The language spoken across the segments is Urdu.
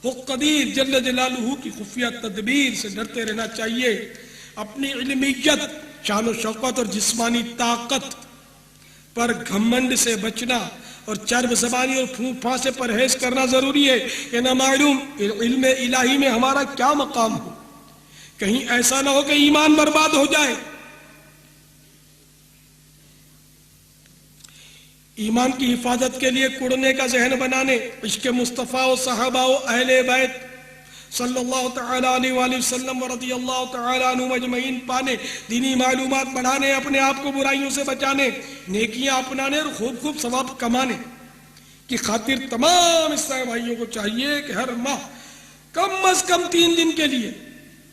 وہ قدیر جل جلالہ کی خفیہ تدبیر سے ڈرتے رہنا چاہیے. اپنی علمیت، شان و شوکت اور جسمانی طاقت پر گھمنڈ سے بچنا اور چرب زبانی اور پھونک پھاں سے پرہیز کرنا ضروری ہے. کہ نہ معلوم علم الہی میں ہمارا کیا مقام ہو، کہیں ایسا نہ ہو کہ ایمان برباد ہو جائے. ایمان کی حفاظت کے لیے کڑنے کا ذہن بنانے، عشق مصطفیٰ و صحابہ و اہل بیت صلی اللہ تعالیٰ علیہ وآلہ وسلم و رضی اللہ تعالیٰ عنہ مجمعین پانے، دینی معلومات بڑھانے، اپنے آپ کو برائیوں سے بچانے، نیکیاں اپنانے اور خوب خوب ثواب کمانے کی خاطر تمام اسلامی بھائیوں کو چاہیے کہ ہر ماہ کم از کم 3 دن کے لیے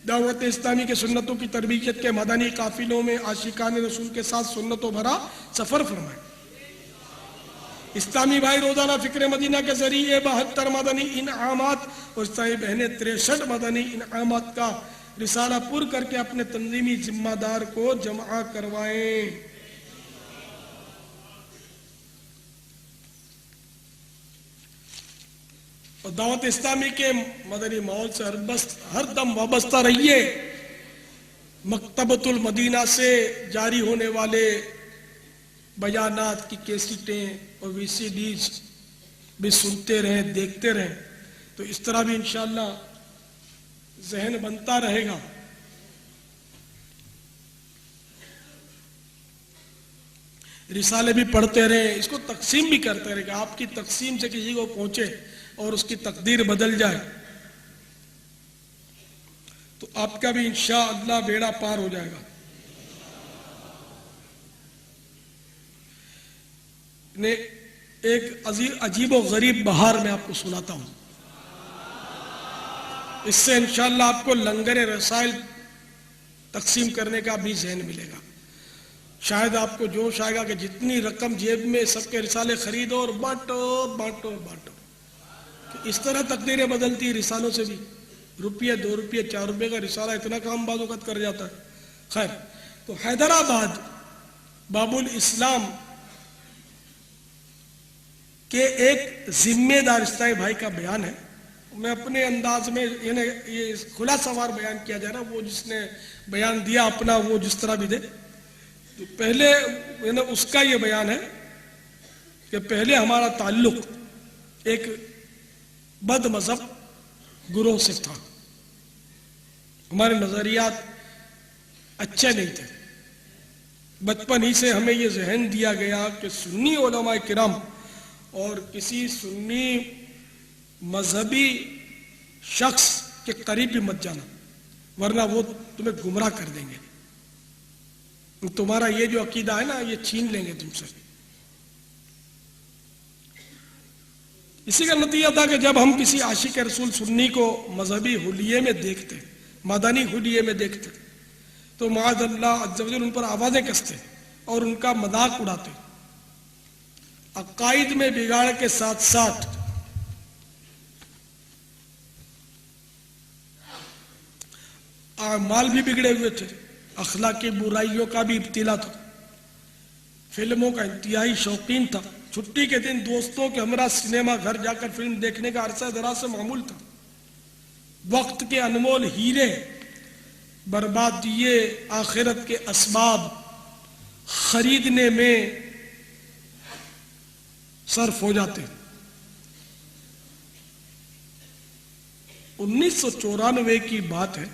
دعوت اسلامی کے سنتوں کی تربیت کے مدنی قافلوں میں عاشقان رسول کے ساتھ سنتوں بھرا سفر فرمائیں. اسلامی بھائی روزانہ فکر مدینہ کے ذریعے 72 مدنی انعامات اور اسلامی بہنیں 63 مدنی انعامات کا رسالہ پر کر کے اپنے تنظیمی ذمہ دار کو جمع کروائیں. اور دعوت اسلامی کے مدنی ماحول سے ہر دم وابستہ رہیے. مکتبۃ المدینہ سے جاری ہونے والے بیانات کی کیسٹیں اور وی سی ڈیز بھی سنتے رہیں، دیکھتے رہیں، تو اس طرح بھی انشاءاللہ ذہن بنتا رہے گا. رسالے بھی پڑھتے رہیں، اس کو تقسیم بھی کرتے رہیں کہ آپ کی تقسیم سے کسی کو پہنچے اور اس کی تقدیر بدل جائے تو آپ کا بھی انشاءاللہ بیڑا پار ہو جائے گا. ایک عجیب و غریب بہار میں آپ کو سناتا ہوں. اس سے انشاءاللہ آپ کو لنگر رسائل تقسیم کرنے کا بھی ذہن ملے گا. شاید آپ کو جوش آئے گا کہ جتنی رقم جیب میں سب کے رسالے خریدو اور بانٹو بانٹو بانٹو. اس طرح تقدیریں بدلتی رسالوں سے بھی. روپیہ 2 روپیہ 4 روپے کا رسالہ اتنا کام بعض اوقات کر جاتا ہے. خیر، تو حیدرآباد باب الاسلام کہ ایک ذمہ دار اسلامی بھائی کا بیان ہے. میں اپنے انداز میں یعنی یہ خلاصہ وار بیان کیا جا رہا، وہ جس نے بیان دیا اپنا وہ جس طرح بھی دے. تو پہلے یعنی اس کا یہ بیان ہے کہ پہلے ہمارا تعلق ایک بد مذہب گروہ سے تھا. ہمارے نظریات اچھے نہیں تھے. بچپن ہی سے ہمیں یہ ذہن دیا گیا کہ سنی علماء کرام اور کسی سنی مذہبی شخص کے قریب بھی مت جانا ورنہ وہ تمہیں گمراہ کر دیں گے. تمہارا یہ جو عقیدہ ہے نا یہ چھین لیں گے تم سے. اسی کا نتیجہ تھا کہ جب ہم کسی عاشق رسول سنی کو مذہبی حلیے میں دیکھتے، مدنی حلیے میں دیکھتے، تو معاذ اللہ عز و جل ان پر آوازیں کستے اور ان کا مذاق اڑاتے. عقائد میں بگاڑ کے ساتھ ساتھ اعمال بھی بگڑے ہوئے تھے. اخلاقی برائیوں کا بھی ابتلا تھا. فلموں کا انتہائی شوقین تھا. چھٹی کے دن دوستوں کے ہمراہ سنیما گھر جا کر فلم دیکھنے کا عرصہ دراز سے معمول تھا. وقت کے انمول ہیرے بربادیے آخرت کے اسباب خریدنے میں صرف ہو جاتے. 1994 کی بات ہے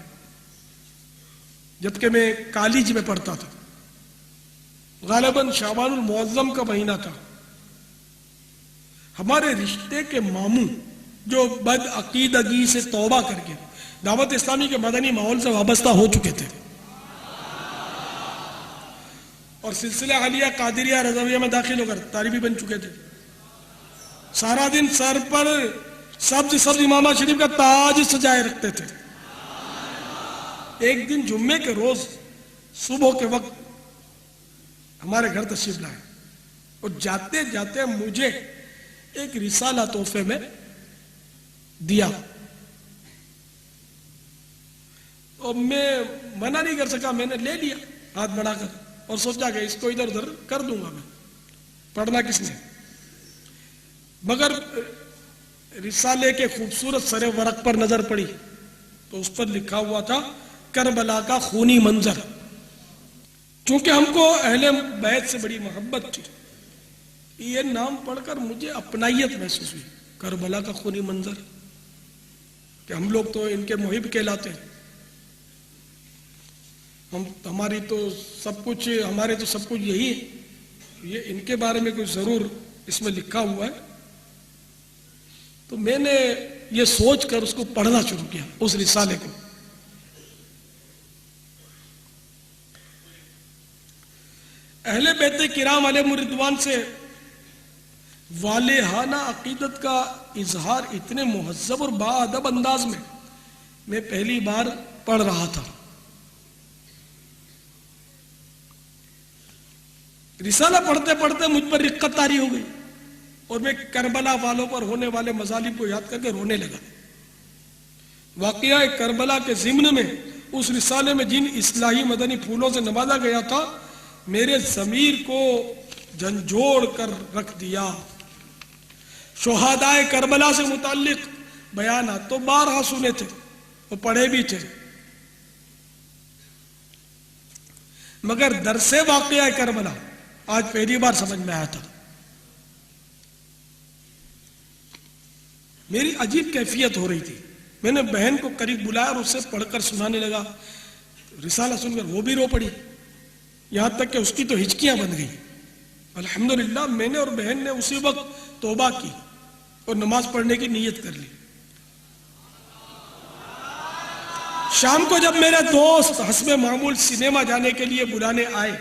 جبکہ میں کالج میں پڑھتا تھا. غالباً شعبان المعظم کا مہینہ تھا. ہمارے رشتے کے ماموں جو بد عقیدگی سے توبہ کر کے دعوت اسلامی کے مدنی ماحول سے وابستہ ہو چکے تھے اور سلسلہ عالیہ قادریہ رضویہ میں داخل ہو کر طالبی بن چکے تھے. سارا دن سر پر سبز امامہ شریف کا تاج سجائے رکھتے تھے. ایک دن جمعے کے روز صبح کے وقت ہمارے گھر تشریف لائے اور جاتے جاتے مجھے ایک رسالہ تحفے میں دیا اور میں منع نہیں کر سکا. میں نے لے لیا ہاتھ بڑھا کر اور سوچا کہ اس کو ادھر ادھر کر دوں گا. میں پڑھنا کس نے، مگر رسالے کے خوبصورت سر ورق پر نظر پڑی تو اس پر لکھا ہوا تھا کربلا کا خونی منظر. چونکہ ہم کو اہل بیت سے بڑی محبت تھی، یہ نام پڑھ کر مجھے اپنائیت محسوس ہوئی. کربلا کا خونی منظر، کہ ہم لوگ تو ان کے محب کہلاتے ہیں. ہمارے تو سب کچھ یہی ہے، یہ ان کے بارے میں کچھ ضرور اس میں لکھا ہوا ہے. تو میں نے یہ سوچ کر اس کو پڑھنا شروع کیا، اس رسالے کو. اہل بیت کرام علیہم الرضوان سے والہانہ عقیدت کا اظہار اتنے مہذب اور باادب انداز میں پہلی بار پڑھ رہا تھا. رسالہ پڑھتے پڑھتے مجھ پر رقت طاری ہو گئی اور میں کربلا والوں پر ہونے والے مظالم کو یاد کر کے رونے لگا. واقعہ کربلا کے ضمن میں اس رسالے میں جن اصلاحی مدنی پھولوں سے نوازا گیا تھا، میرے ضمیر کو جھنجھوڑ کر رکھ دیا. شہدائے کربلا سے متعلق بیانات تو بارہا سنے تھے اور پڑھے بھی تھے، مگر درس واقعہ کربلا آج پہلی بار سمجھ میں آیا تھا. میری عجیب کیفیت ہو رہی تھی. میں نے بہن کو قریب بلایا اور اس سے پڑھ کر سنانے لگا. رسالہ سن کر وہ بھی رو پڑی، یہاں تک کہ اس کی تو ہچکیاں بن گئی. الحمدللہ میں نے اور بہن نے اسی وقت توبہ کی اور نماز پڑھنے کی نیت کر لی. شام کو جب میرے دوست حسب معمول سنیما جانے کے لیے بلانے آئے